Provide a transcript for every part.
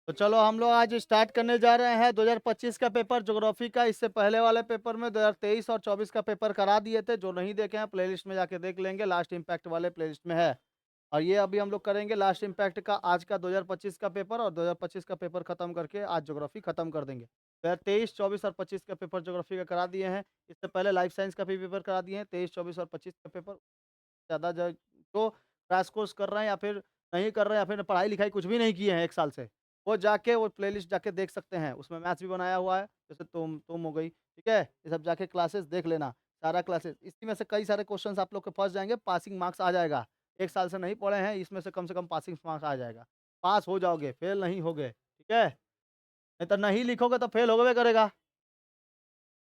तो चलो हम लोग आज स्टार्ट करने जा रहे हैं 2025 का पेपर ज्योग्राफी का। इससे पहले वाले पेपर में 2023 और 24 का पेपर करा दिए थे। जो नहीं देखे हैं प्लेलिस्ट में जाके देख लेंगे, लास्ट इम्पैक्ट वाले प्लेलिस्ट में है। और ये अभी हम लोग करेंगे लास्ट इम्पैक्ट का आज का 2025 का पेपर, और 2025 का पेपर खत्म करके आज ज्योग्राफी खत्म कर देंगे। 2023, 24 और 25 का पेपर ज्योग्राफी का करा दिए हैं। इससे पहले लाइफ साइंस का भी पेपर करा दिए हैं। 23, 24 और 25 का पेपर ज़्यादा जो क्रैश कोर्स कर रहे हैं या फिर नहीं कर रहे हैं, या फिर पढ़ाई लिखाई कुछ भी नहीं किए हैं 1 साल से, वो जाके वो प्लेलिस्ट जाके देख सकते हैं। उसमें मैथ्स भी बनाया हुआ है, जैसे तुम हो गई, ठीक है? ये सब जाके क्लासेस देख लेना, सारा क्लासेस। इसी में से कई सारे क्वेश्चन्स आप लोग के फँस जाएँगे, पासिंग मार्क्स आ जाएगा। 1 साल से नहीं पढ़े हैं, इसमें से कम पासिंग मार्क्स आ जाएगा। पास हो जाओगे, फेल नहीं होगे, ठीक है? नहीं तो नहीं लिखोगे तो फेल होबे करेगा।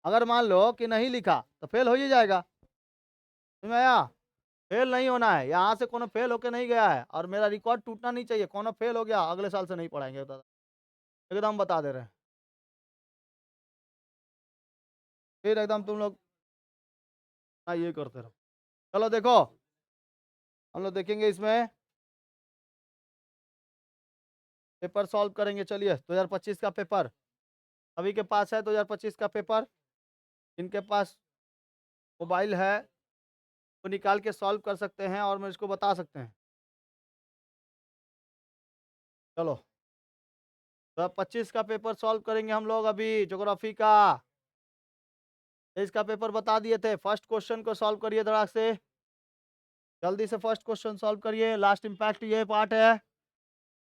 अगर मान लो कि नहीं लिखा, तो फेल हो ही जाएगा। समझ में आया? फेल नहीं होना है, यहाँ से कोनो फेल होके नहीं गया है, और मेरा रिकॉर्ड टूटना नहीं चाहिए। कोनो फेल हो गया, अगले साल से नहीं पढ़ाएँगे दादा, एकदम बता दे रहे हैं। फिर एकदम तुम लोग ये करते रहो। चलो देखो, हम लोग देखेंगे इसमें पेपर सॉल्व करेंगे। चलिए 2025 का पेपर सभी के पास है। 2025 का पेपर जिनके पास मोबाइल है वो निकाल के सॉल्व कर सकते हैं और मुझको बता सकते हैं। चलो 2025 का पेपर सॉल्व करेंगे हम लोग अभी ज्योग्राफी का। इसका पेपर बता दिए थे। फर्स्ट क्वेश्चन को सॉल्व करिए धड़ाक से, जल्दी से फर्स्ट क्वेश्चन सॉल्व करिए। लास्ट इम्पैक्ट ये पार्ट है,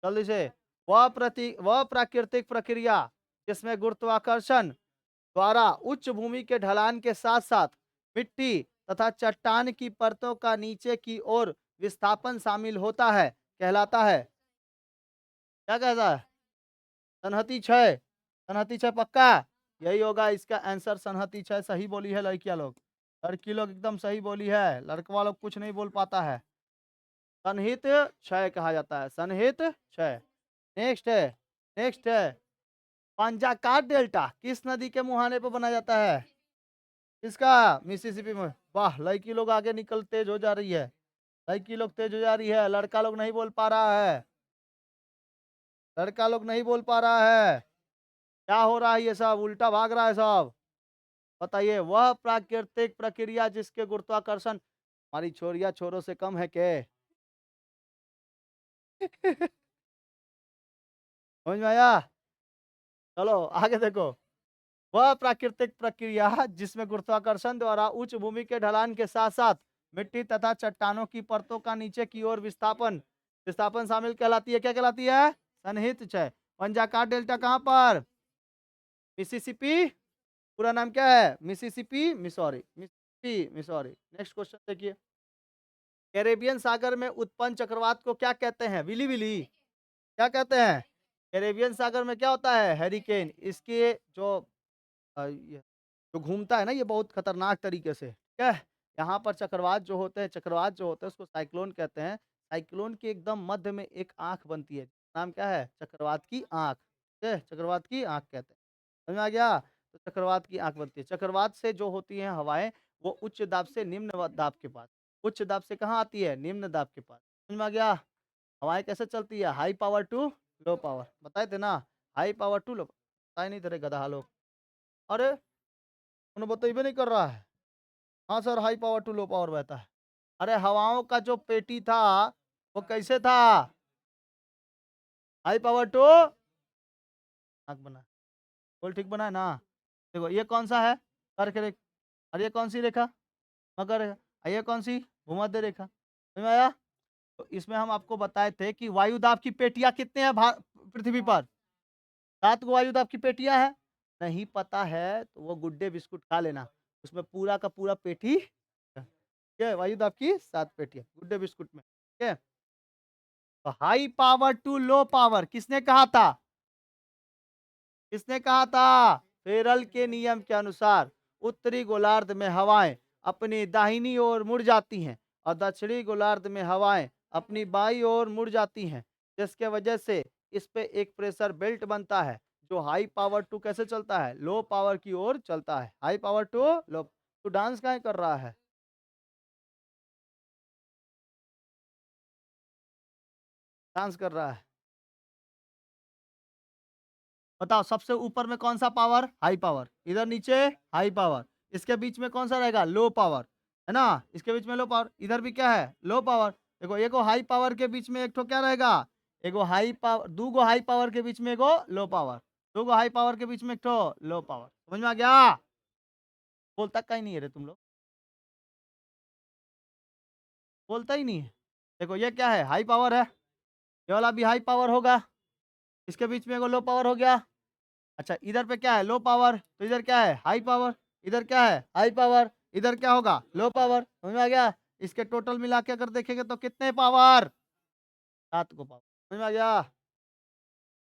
जल्दी से। वह प्राकृतिक प्रक्रिया जिसमें गुरुत्वाकर्षण द्वारा उच्च भूमि के ढलान के साथ साथ मिट्टी तथा चट्टान की परतों का नीचे की ओर विस्थापन शामिल होता है, कहलाता है। क्या कहता है? संहति क्षय। संहति क्षय पक्का यही होगा इसका आंसर। संहति क्षय सही बोली है लड़कियां लोग, लड़की लोग एकदम सही बोली है। लड़कवा लोग कुछ नहीं बोल पाता है। सनहित क्षय कहा जाता है, सनहित क्षय। नेक्स्ट है, नेक्स्ट है पंजाकार डेल्टा किस नदी के मुहाने पर बना जाता है? किसका? मिसिसिपी में। वाह, लड़की लोग आगे निकल तेज हो जा रही है। लड़की लोग तेज हो जा रही है, लड़का लोग नहीं बोल पा रहा है। लड़का लोग नहीं बोल पा रहा है। क्या हो रहा है? ये सब उल्टा भाग रहा है सब। बताइए, वह प्राकृतिक प्रक्रिया जिसके गुरुत्वाकर्षण हमारी छोरिया छोरों से कम है के? समझ में आया? चलो आगे देखो। वह प्राकृतिक प्रक्रिया जिसमें गुरुत्वाकर्षण द्वारा उच्च भूमि के ढलान के साथ साथ मिट्टी तथा चट्टानों की परतों का नीचे की ओर विस्थापन विस्थापन शामिल कहलाती है। क्या कहलाती है? सन्निहित क्षय। पंजाकार डेल्टा कहाँ पर? मिसिसिपी। पूरा नाम क्या है? Mississippi Missouri, Mississippi Missouri. Next question देखिए। कैरेबियन सागर में उत्पन्न चक्रवात को क्या कहते हैं? Willy willy. क्या कहते हैं? कैरेबियन सागर में क्या होता है? हैरिकेन। इसके जो ये जो घूमता है ना, ये बहुत खतरनाक तरीके से, ठीक है? यहाँ पर चक्रवात जो होते हैं उसको साइक्लोन कहते हैं। साइक्लोन के एकदम मध्य में एक आँख बनती है, नाम क्या है? चक्रवात की आँख, ठीक है? चक्रवात की आँख कहते हैं। समझ में आ गया? तो चक्रवात की आँख बनती है। चक्रवात से जो होती हैं हवाएँ, वो उच्च दाब से निम्न दाब के पास, उच्च दाब से कहाँ आती है? निम्न दाब के पास। समझ में आ गया? हवाएँ कैसे चलती है? High power to low power, बताए थे ना? हाई पावर टू लो, बताए नहीं थे रे गधा लोग। अरे! उन्हें बतइबे नहीं कर रहा है। हाँ sir, high power to low power बहता है। अरे हवाओं का जो पेटी था, वो कैसे था? हाई पावर टू आँख बना। बोल ठीक बना है ना? देखो ये कौन-सा है? कर्क रेखा। और ये कौन-सी रेखा? मकर रेखा। और ये कौन-सी? भूमध्य रेखा। समझ में आया? तो इसमें हम आपको बताए थे कि वायु दाब की पेटियाँ कितने हैं पृथ्वी पर? 7 गो वायु दाब की पेटियाँ हैं। नहीं पता है तो वो गुड डे बिस्कुट खा लेना। उसमें पूरा का पूरा पेटी ठीक है, वायु दाब की 7 पेटियाँ गुड डे बिस्कुट में। ठीक है? तो high power to low power किसने कहा था? किसने कहा था? फेरल के नियम के अनुसार उत्तरी गोलार्ध में हवाएं अपनी दाहिनी ओर मुड़ जाती हैं और दक्षिणी गोलार्ध में हवाएं अपनी बाईं ओर मुड़ जाती हैं, जिसके वजह से इस पे एक प्रेशर बेल्ट बनता है जो हाई पावर टू कैसे चलता है? लो पावर की ओर चलता है। हाई पावर टू लो। तू डांस काहे कर रहा है? डांस कर रहा है। बताओ सबसे ऊपर में कौन सा पावर? High power. इधर नीचे हाई पावर। इसके बीच में कौन सा रहेगा? लो पावर, है ना? इसके बीच में लो पावर। इधर भी क्या है? Low power. देखो एगो हाई पावर के बीच में एक ठो क्या रहेगा? एगो हाई पावर, दो गो हाई पावर के बीच में एगो लो पावर, दो गो हाई पावर के बीच में एक ठो लो पावर। समझ में आ गया? बोलता कहीं नहीं है रे तुम लोग, बोलता ही नहीं है। देखो ये क्या है? हाई पावर है, ये वाला भी हाई पावर होगा, इसके बीच में एगो लो पावर हो गया। अच्छा इधर पे क्या है? लो पावर, तो इधर क्या है? High power. इधर क्या है? High power. इधर क्या होगा? Low power. समझ में आ गया? इसके टोटल मिला के अगर देखेंगे तो कितने पावर? 7 को पावर। समझ में आ गया?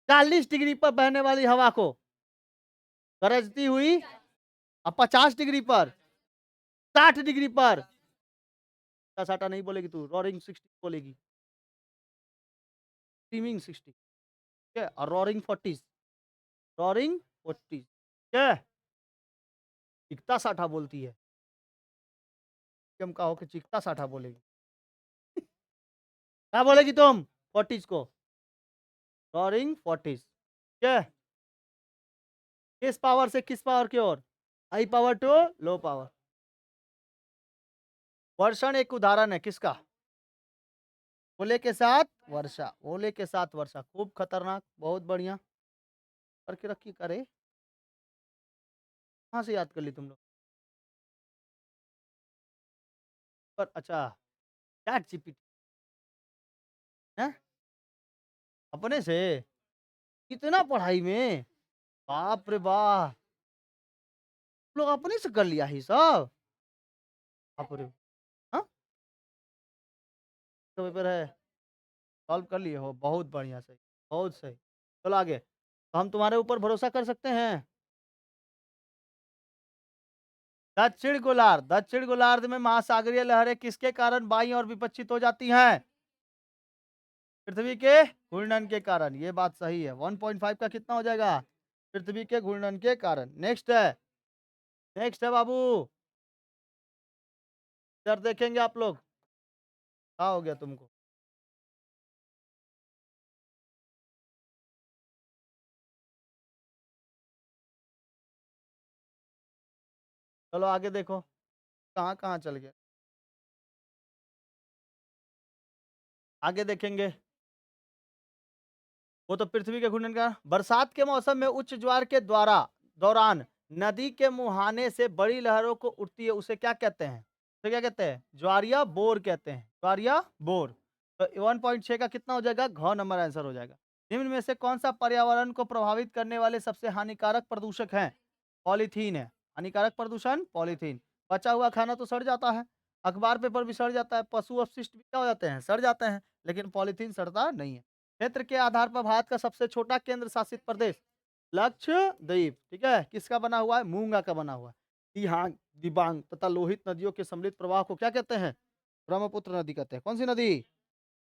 40 डिग्री पर बहने वाली हवा को गरजती हुई अब 50 डिग्री पर, 60 डिग्री पर, साटा नहीं बोलेगी तू, रोरिंग 60 बोलेगी, स्ट्रीमिंग 60, ठीक है, और रोरिंग 40, रोरिंग 40, ठीक है, चिकता साठा बोलती है, तुम कहो कि चिकता साठा बोलेगी, क्या बोलेगी तुम? 40 को रोरिंग 40, ठीक है। किस पावर से किस पावर की ओर? High power to low power. वर्षण एक उदाहरण है किसका? ओले के साथ वर्षा, ओले के साथ वर्षा, खूब खतरनाक, बहुत बढ़िया करके रखी। करे कहाँ से याद कर ली तुम लोग? पर अच्छा, चैट जीपीटी है अपने से कितना पढ़ाई में, बाप रे बाप, तुम लोग अपने से कर लिया ही सब, बाप रे। हाँ तो पेपर है, सॉल्व कर लिए हो, बहुत बढ़िया, सही, बहुत सही। चलो आगे, तो हम तुम्हारे ऊपर भरोसा कर सकते हैं। दक्षिण गोलार्ध में महासागरीय लहरें किसके कारण बाईं और विपक्षित हो जाती हैं? पृथ्वी के घूर्णन के कारण। ये बात सही है। 1.5 का कितना हो जाएगा? पृथ्वी के घूर्णन के कारण। नेक्स्ट है, नेक्स्ट है बाबू, इधर देखेंगे आप लोग, क्या हो गया तुमको? चलो आगे देखो, कहाँ कहाँ चल गया, आगे देखेंगे। वो तो पृथ्वी के घूर्णन का। बरसात के मौसम में उच्च ज्वार के द्वारा दौरान नदी के मुहाने से बड़ी लहरों को उठती है, उसे क्या कहते हैं? उसे क्या कहते हैं? ज्वारिया बोर कहते हैं, ज्वारिया बोर। तो 1.6 का कितना हो जाएगा? घ नंबर आंसर हो जाएगा। निम्न में से कौन सा पर्यावरण को प्रभावित करने वाले सबसे हानिकारक प्रदूषक है? पॉलीथीन है। हानिकारक प्रदूषण पॉलीथीन। बचा हुआ खाना तो सड़ जाता है, अखबार पेपर भी सड़ जाता है, पशु अपशिष्ट भी क्या हो जाते हैं? सड़ जाते हैं, लेकिन पॉलीथीन सड़ता नहीं है। क्षेत्र के आधार पर भारत का सबसे छोटा केंद्र शासित प्रदेश लक्षद्वीप, ठीक है, किसका बना हुआ है? मूंगा का बना हुआ है। दिहांग, दिबांग तथा लोहित नदियों के सम्मिलित प्रवाह को क्या कहते हैं? ब्रह्मपुत्र नदी कहते हैं। कौन सी नदी?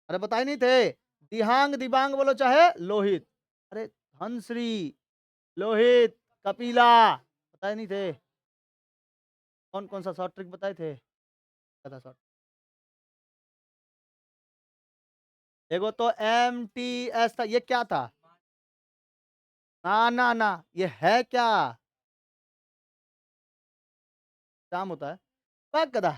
अरे बताए नहीं थे? दिहांग दिबांग बोलो चाहे लोहित। अरे धनश्री, लोहित, कपिला, बताए नहीं थे? कौन कौन सा शॉर्ट ट्रिक बताए थे? क्या था शॉर्ट? एगो तो MTS था, ये क्या था? ना ना ना, ये है क्या? काम होता है, बक गधा।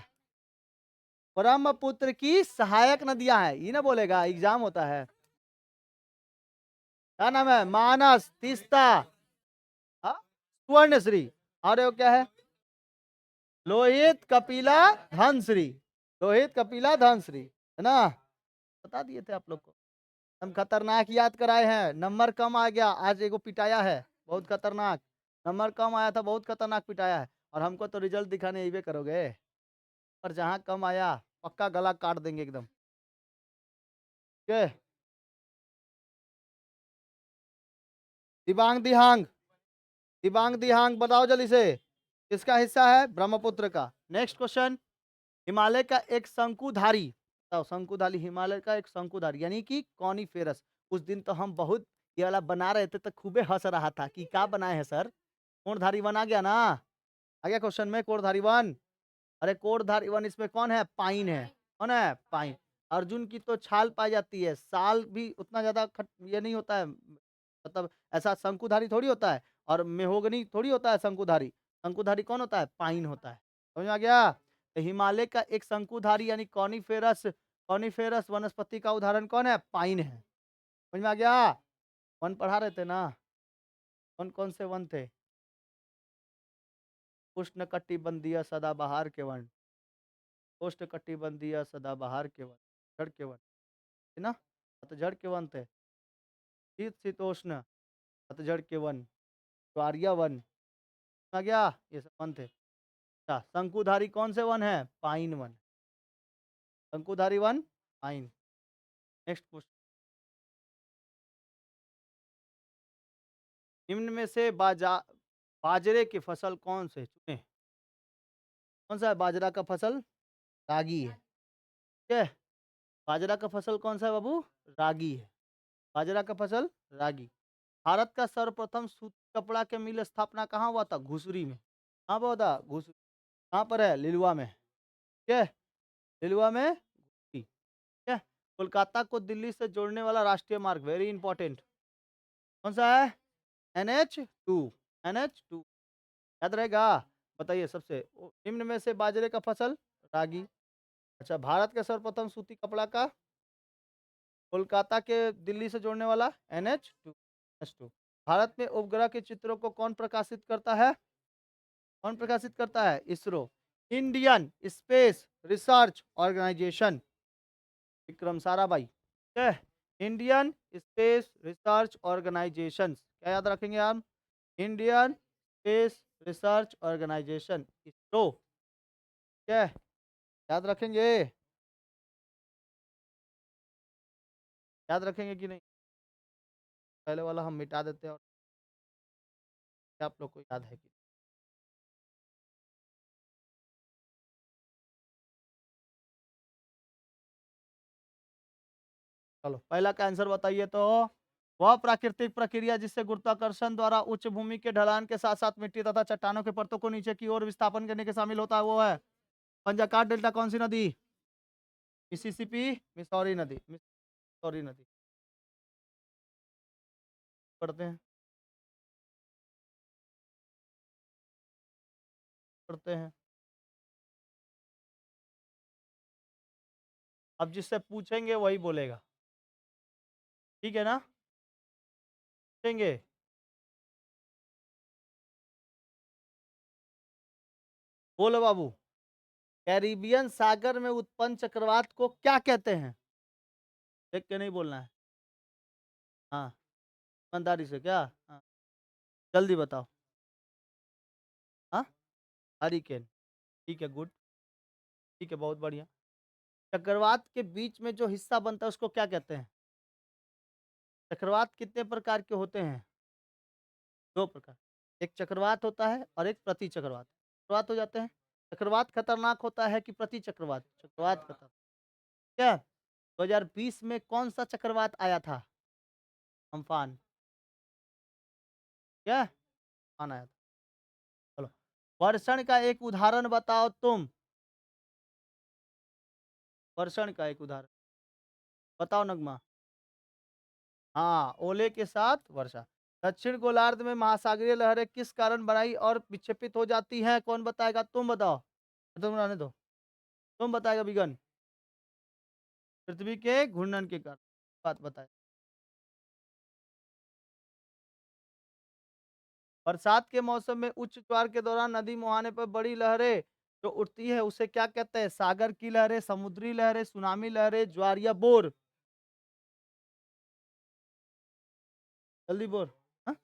ब्रह्मपुत्र की सहायक नदियां हैं, ये ना बोलेगा, एग्जाम होता है। क्या नाम है? मानस, तीस्ता, हाँ, सुवर्णश्री, और वो क्या है? लोहित, कपिला, धनश्री, लोहित, कपिला, धनश्री, है ना? बता दिए थे आप लोग को। हम खतरनाक याद कराए हैं, नंबर कम आ गया आज, एगो पिटाया है बहुत खतरनाक, नंबर कम आया था, बहुत खतरनाक पिटाया है, और हमको तो रिजल्ट दिखाने ही करोगे, और जहां कम आया पक्का गला काट देंगे एकदम, ठीक है। दिबांग दिहांग, दिबांग दिहांग बताओ जल्दी से, किसका हिस्सा है? ब्रह्मपुत्र का। नेक्स्ट क्वेश्चन, हिमालय का एक शंकुधारी, बताओ शंकुधारी, हिमालय का एक शंकुधारी यानी कि कॉनिफेरस। उस दिन तो हम बहुत ये वाला बना रहे थे तो खूबे हंस रहा था कि क्या बनाए हैं सर, कोणधारी वन आ गया ना, आ गया क्वेश्चन में कोणधारी वन। अरे कोणधारी वन, इसमें कौन है? पाइन है, कौन है? पाइन। अर्जुन की तो छाल पाई जाती है, साल भी उतना ज्यादा ये नहीं होता है, मतलब ऐसा शंकुधारी थोड़ी होता है और मेहोगनी थोड़ी होता है शंकुधारी। शंकुधारी कौन होता है? पाइन होता है। समझ में आ गया? तो हिमालय का एक शंकुधारी यानी कॉनिफेरस कॉनिफेरस वनस्पति का उदाहरण कौन है? पाइन है। समझ में आ गया? वन पढ़ा रहे थे ना? कौन-कौन से वन थे? उष्णकटिबंधीय सदाबहार के वन, उष्णकटिबंधीय सदाबहार के वन, जड़ के वन, है ना? पतझड़ के वन थे। शीतोष्ण पतझड़ के वन, ज्वारीय वन, आ गया? ये सब वन थे। अच्छा, शंकुधारी कौन से वन है? Pine one. शंकुधारी वन, पाइन। Next question. निम्न में से बाजरे की फसल कौन से चुने? कौन सा है बाजरा का फसल? रागी है। ठीक है? बाजरा का फसल कौन सा है बाबू? रागी है। बाजरा का फसल रागी। भारत का सर्वप्रथम सूती कपड़ा के मिल स्थापना कहाँ हुआ था? घुसरी में। कहाँ पे हुआ था? घुसरी। कहाँ पर है? लिलुआ में। ठीक है? लिलुआ में घुसरी। ठीक है? कोलकाता को दिल्ली से जोड़ने वाला राष्ट्रीय मार्ग वेरी इंपॉर्टेंट कौन सा है? NH2। NH2 याद रहेगा? बताइए सबसे निम्न में से बाजरे का फसल रागी। अच्छा, भारत के सर्वप्रथम सूती कपड़ा का कोलकाता के दिल्ली से जोड़ने वाला NH2। भारत में उपग्रह के चित्रों को कौन प्रकाशित करता है? कौन प्रकाशित करता है? ISRO. Indian space research organisation, Vikram Sarabhai. ठीक है? इंडियन स्पेस रिसर्च ऑर्गेनाइजेशन, क्या याद रखेंगे आप? Indian space research organisation, ISRO. ठीक है? याद रखेंगे? याद रखेंगे कि नहीं? पहले वाला हम मिटा देते हैं और क्या आप लोग को याद है कि? चलो पहला का आंसर बताइए तो। वह प्राकृतिक प्रक्रिया जिससे गुरुत्वाकर्षण द्वारा उच्च भूमि के ढलान के साथ साथ मिट्टी तथा चट्टानों के परतों को नीचे की ओर विस्थापन करने के शामिल होता है वो है पंजाकार डेल्टा। कौन सी नदी? मिसिसिपी, मिसौरी नदी। मिसौरी नदी। पढ़ते हैं, पढ़ते हैं। अब जिससे पूछेंगे वही बोलेगा, ठीक है ना? पूछेंगे। बोलो बाबू। कैरिबियन सागर में उत्पन्न चक्रवात को क्या कहते हैं? देख के नहीं बोलना है। हाँ, ईमानदारी से क्या? हाँ, जल्दी बताओ। हाँ, हरिकेन। ठीक है, गुड। ठीक है, बहुत बढ़िया। चक्रवात के बीच में जो हिस्सा बनता है उसको क्या कहते हैं? चक्रवात कितने प्रकार के होते हैं? दो प्रकार। एक चक्रवात होता है और एक प्रति चक्रवात। चक्रवात हो जाते हैं। चक्रवात खतरनाक होता है कि प्रति चक्रवात? चक्रवात खतरनाक। क्या 2020 में कौन सा चक्रवात आया था? अम्फान। क्या अम्फान आया था? चलो, वर्षण का एक उदाहरण बताओ तुम। वर्षण का एक उदाहरण बताओ नगमा। हाँ, ओले के साथ वर्षा। दक्षिण गोलार्ध में महासागरीय लहरें किस कारण बनाई और विक्षेपित हो जाती हैं? कौन बताएगा? तुम बताओ। तुम रहने दो। तुम बताएगा बिगन। पृथ्वी के घूर्णन के कारण। बात बताए। बरसात के मौसम में उच्च ज्वार के दौरान नदी मुहाने पर बड़ी लहरें जो उठती है उसे क्या कहते हैं? सागर की लहरें, समुद्री लहरें, सुनामी लहरें, ज्वार या बोर? जल्दी बोल। हाँ?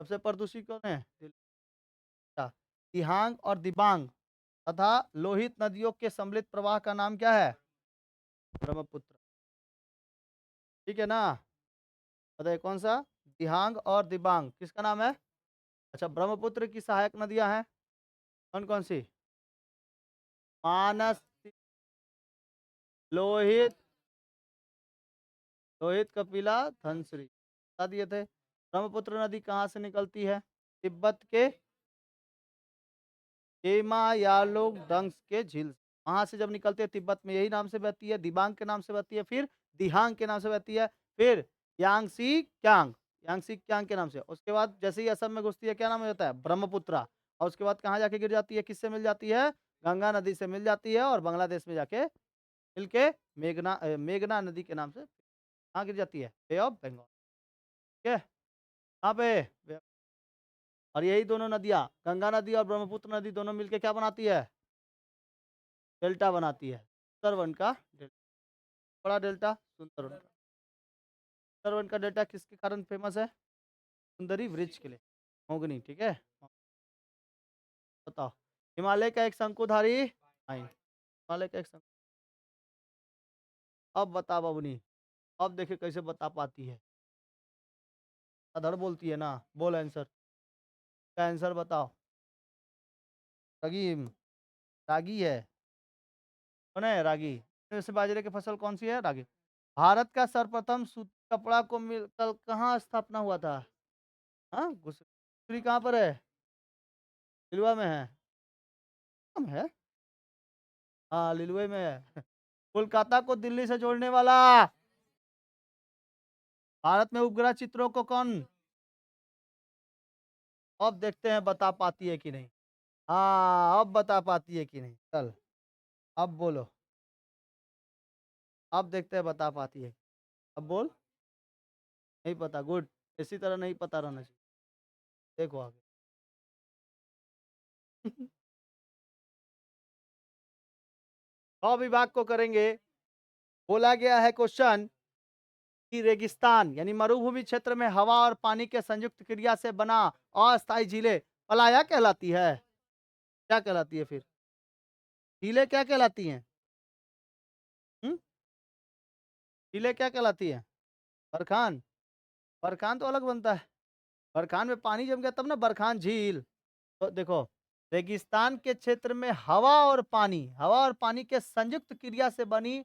सबसे प्रदूषित कौन है? अच्छा, दिहांग और दिबांग तथा लोहित नदियों के सम्मिलित प्रवाह का नाम क्या है? ब्रह्मपुत्र। ठीक है ना? बताइए कौन सा? दिहांग और दिबांग किसका नाम है? अच्छा, ब्रह्मपुत्र की सहायक नदियां हैं कौन कौन सी? मानस, लोहित, लोहित, कपिला, धनश्री, बता दिए थे। ब्रह्मपुत्र नदी कहाँ से निकलती है? तिब्बत के हिमायालोक डंग के झील से। वहां से जब निकलती है तिब्बत में यही नाम से बहती है, दिबांग के नाम से बहती है, फिर दिहांग के नाम से बहती है, फिर यांगसी क्यांग, यांगसी क्यांग के नाम से। उसके बाद जैसे ही असम में घुसती है क्या नाम हो जाता है? ब्रह्मपुत्रा। और उसके बाद कहाँ जाके गिर जाती है? किससे मिल जाती है? गंगा नदी से मिल जाती है और बांग्लादेश में जाके मिलके मेघना नदी के नाम से कहाँ गिर जाती है? बे ऑफ बंगाल। ठीक है, कहाँ पे? और यही दोनों नदियाँ गंगा नदी और ब्रह्मपुत्र नदी दोनों मिलके क्या बनाती है? डेल्टा बनाती है, सुंदरवन का डेल्टा। बड़ा डेल्टा सुंदरवन का। सुंदरवन का डेल्टा किसके कारण फेमस है? सुंदरी वृक्ष के लिए, मोगनी। ठीक है, बताओ। हिमालय का एक शंकुधारी, हाँ, हिमालय का एक शंकु। अब बता बबनी, अब देखिए कैसे बता पाती है। अधड़ बोलती है ना, बोल आंसर, क्या आंसर बताओ। रागी, रागी है, कौन है रागी? वैसे बाजरे की फसल कौन सी है? रागी। भारत का सर्वप्रथम सूती कपड़ा को मिल कल कहाँ स्थापना हुआ था? हाँ, गुसरी कहाँ पर है? लिलुआ में है? कम है, हाँ लिलुए में है। कोलकाता को दिल्ली से जोड़ने वाला, भारत में उपग्रह चित्रों को कौन, अब देखते हैं बता पाती है कि नहीं। हाँ, अब बता पाती है कि नहीं, चल अब बोलो, अब देखते हैं बता पाती है। अब बोल। नहीं पता, गुड, इसी तरह नहीं पता रहना चाहिए। देखो आगे। विभाग को करेंगे। बोला गया है क्वेश्चन कि रेगिस्तान यानी मरुभूमि क्षेत्र में हवा और पानी के संयुक्त क्रिया से बना अस्थायी झीलें पलाया कहलाती है। क्या कहलाती है फिर? झीलें क्या कहलाती हैं? हम्म, झीलें क्या कहलाती है? बरखान, बरखान तो अलग बनता है। बरखान में पानी जम गया तब ना बरखान झील। तो देखो, रेगिस्तान के क्षेत्र में हवा और पानी के संयुक्त क्रिया से बनी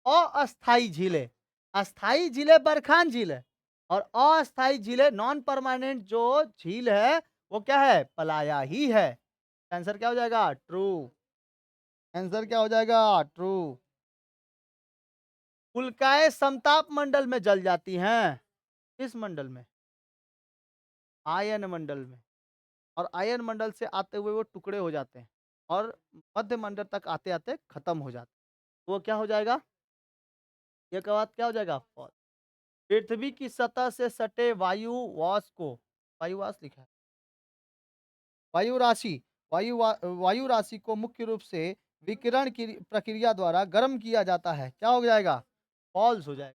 अस्थायी झीलें, अस्थायी झीलें बरखान झील है, और अस्थायी झीलें नॉन परमानेंट जो झील है वो क्या है? पलाया ही है। आंसर क्या हो जाएगा? ट्रू। आंसर क्या हो जाएगा? ट्रू। उल्काएं समताप मंडल में जल जाती हैं। किस मंडल में? आयन मंडल में। और आयन मंडल से आते हुए वो टुकड़े हो जाते हैं और मध्य मंडल तक आते आते खत्म हो जाते हैं। वो क्या हो जाएगा? ये का बात क्या हो जाएगा? False। पृथ्वी की सतह से सटे वायु वाष्प लिखा है, वायु राशि, वायु राशि को मुख्य रूप से विकिरण की प्रक्रिया द्वारा गर्म किया जाता है। क्या हो जाएगा? फॉल्स हो जाएगा।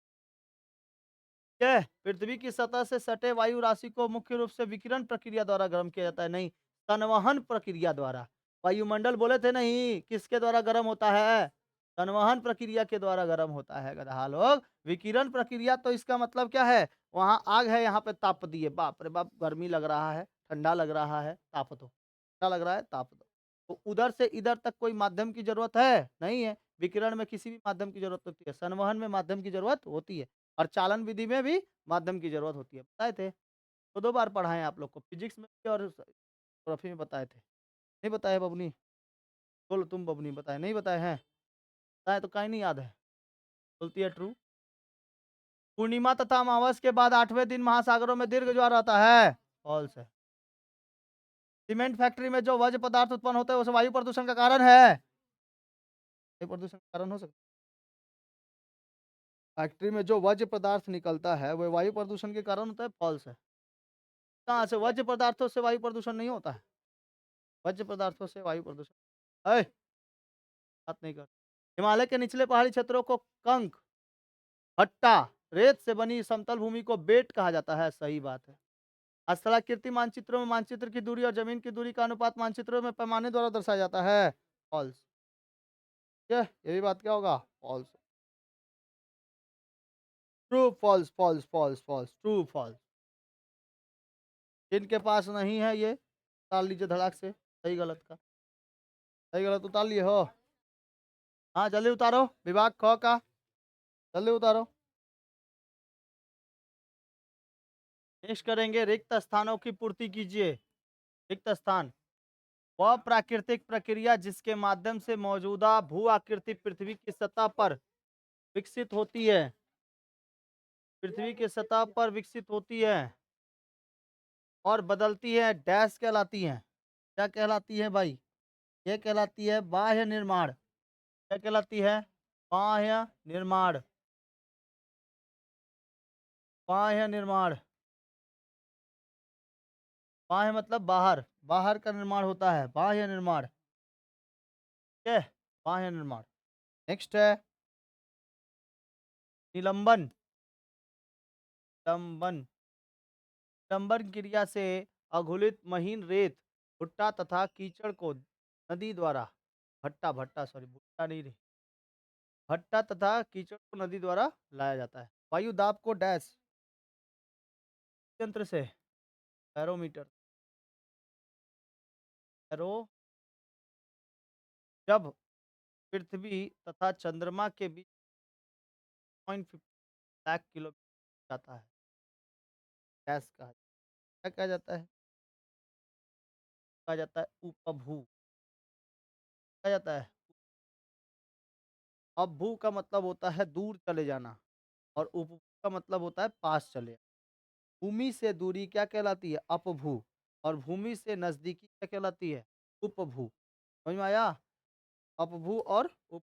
ठीक है, पृथ्वी की सतह से सटे वायु राशि को मुख्य रूप से विकिरण प्रक्रिया द्वारा गर्म किया जाता है, नहीं, संवहन प्रक्रिया द्वारा। वायुमंडल बोले थे नहीं, किसके द्वारा गर्म होता है? संवहन प्रक्रिया के द्वारा गर्म होता है गधा लोग। विकिरण प्रक्रिया तो इसका मतलब क्या है? वहां आग है, यहाँ पे ताप दिए, बाप रे बाप, गर्मी लग रहा है, ठंडा लग रहा है, ताप दो, ठंडा लग रहा है, ताप दो। तो उधर से इधर तक कोई माध्यम की जरूरत है नहीं है। विकिरण में किसी भी माध्यम की जरूरत होती है, संवहन में माध्यम की जरूरत होती है, और चालन विधि में भी माध्यम की जरूरत होती है। बताए थे, तो 2 बार पढ़ाए आप लोग को, फिजिक्स में भी और ज्योग्राफी में बताए थे। नहीं बताए बबनी? बोलो तुम बबनी, बताए नहीं बताए हैं? बताए तो कहीं नहीं याद है, बोलती है ट्रू। पूर्णिमा तथा अमावस के बाद 8वें दिन महासागरों में दीर्घ ज्वार आता है। फॉल्स है। सीमेंट फैक्ट्री में जो वर्ज्य पदार्थ उत्पन्न होते हैं उस वायु प्रदूषण का कारण है। वायु प्रदूषण का कारण हो सकता है। फैक्ट्री में जो वर्ज्य पदार्थ निकलता है वह वायु प्रदूषण के कारण होता है। फॉल्स है। कहाँ से? वर्ज्य पदार्थों से वायु प्रदूषण नहीं होता है। वर्ज्य पदार्थों से वायु प्रदूषण है, बात नहीं कर। हिमालय के निचले पहाड़ी क्षेत्रों को कंक, भट्टा, रेत से बनी समतल भूमि को बेट कहा जाता है। सही बात है। स्थलाकृति मानचित्रों में मानचित्र की दूरी और जमीन की दूरी का अनुपात मानचित्रों में पैमाने द्वारा दर्शाया जाता है। फॉल्स। ये भी बात क्या होगा? False. True false false false false true false. जिनके पास नहीं है ये उतार लीजिए धड़ाक से, सही गलत का। सही गलत उतार लिए हो? हाँ जल्दी उतारो, विभाग ख का जल्दी उतारो। नेक्स्ट करेंगे रिक्त स्थानों की पूर्ति कीजिए। रिक्त स्थान वह प्राकृतिक प्रक्रिया जिसके माध्यम से मौजूदा भू आकृति पृथ्वी की सतह पर विकसित होती है। पृथ्वी की सतह पर विकसित होती है और बदलती है, डैश कहलाती है। क्या कहलाती है भाई? ये कहलाती है बाह्य निर्माण। क्या कहलाती है? बाह्य निर्माण। बाह्य निर्माण। बाह्य मतलब बाहर, बाहर का निर्माण होता है बाह्य निर्माण। ठीक है, बाह्य निर्माण। नेक्स्ट है निलंबन। निलंबन। निलंबन क्रिया से अघुलित महीन रेत, भुट्टा तथा कीचड़ को नदी द्वारा भट्टा भट्टा सॉरी भुट्टा नहीं रे भट्टा तथा कीचड़ को नदी द्वारा लाया जाता है। वायु दाब को डैश यंत्र से बैरोमीटर बैरो जब पृथ्वी तथा चंद्रमा के बीच 0.50 लाख किलोमीटर जाता है डैश क्या कहा जाता है? कहा जाता है उपभू। कहा जाता है अपभू का मतलब होता है दूर चले जाना और उपभू का मतलब होता है पास चले। भूमि से दूरी क्या कहलाती है? अपभू। और भूमि से नजदीकी क्या कहलाती है? उपभू। समझ में आया? अपभू और उप।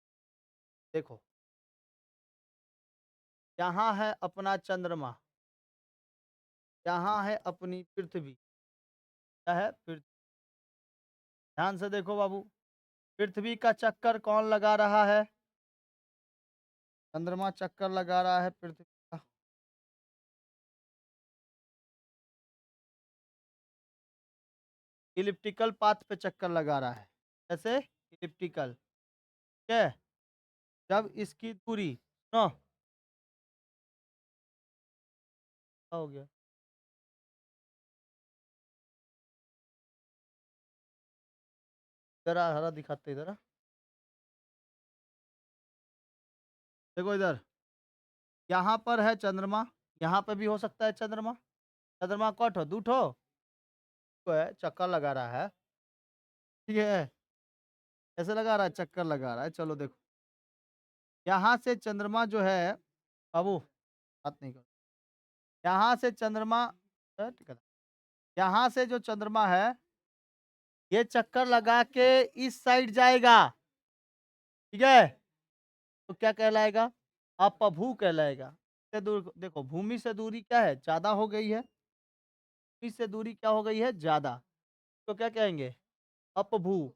देखो यहाँ है अपना चंद्रमा, यहाँ है अपनी पृथ्वी। क्या है? पृथ्वी। ध्यान से देखो बाबू, पृथ्वी का चक्कर कौन लगा रहा है? चंद्रमा चक्कर लगा रहा है पृथ्वी का। इलिप्टिकल पाथ पे चक्कर लगा रहा है। जैसे इलिप्टिकल। ठीक है, जब इसकी दूरी नो हो गया। जरा हरा दिखाते इधर देखो इधर, यहाँ पर है चंद्रमा, यहाँ पे भी हो सकता है चंद्रमा। चंद्रमा कठो दूठो तो है चक्कर लगा रहा है। ठीक है, ऐसे लगा रहा है, चक्कर लगा रहा है। चलो देखो, यहाँ से चंद्रमा जो है बाबू, बात नहीं करो। यहाँ से चंद्रमा ठीक है, यहाँ से जो चंद्रमा है ये चक्कर लगा के इस साइड जाएगा। ठीक है, तो क्या कहलाएगा? अपभू कहलाएगा। से दूर देखो, भूमि से दूरी क्या है? ज्यादा हो गई है। भूमि से दूरी क्या हो गई है? ज्यादा। तो क्या कहेंगे? अपभू।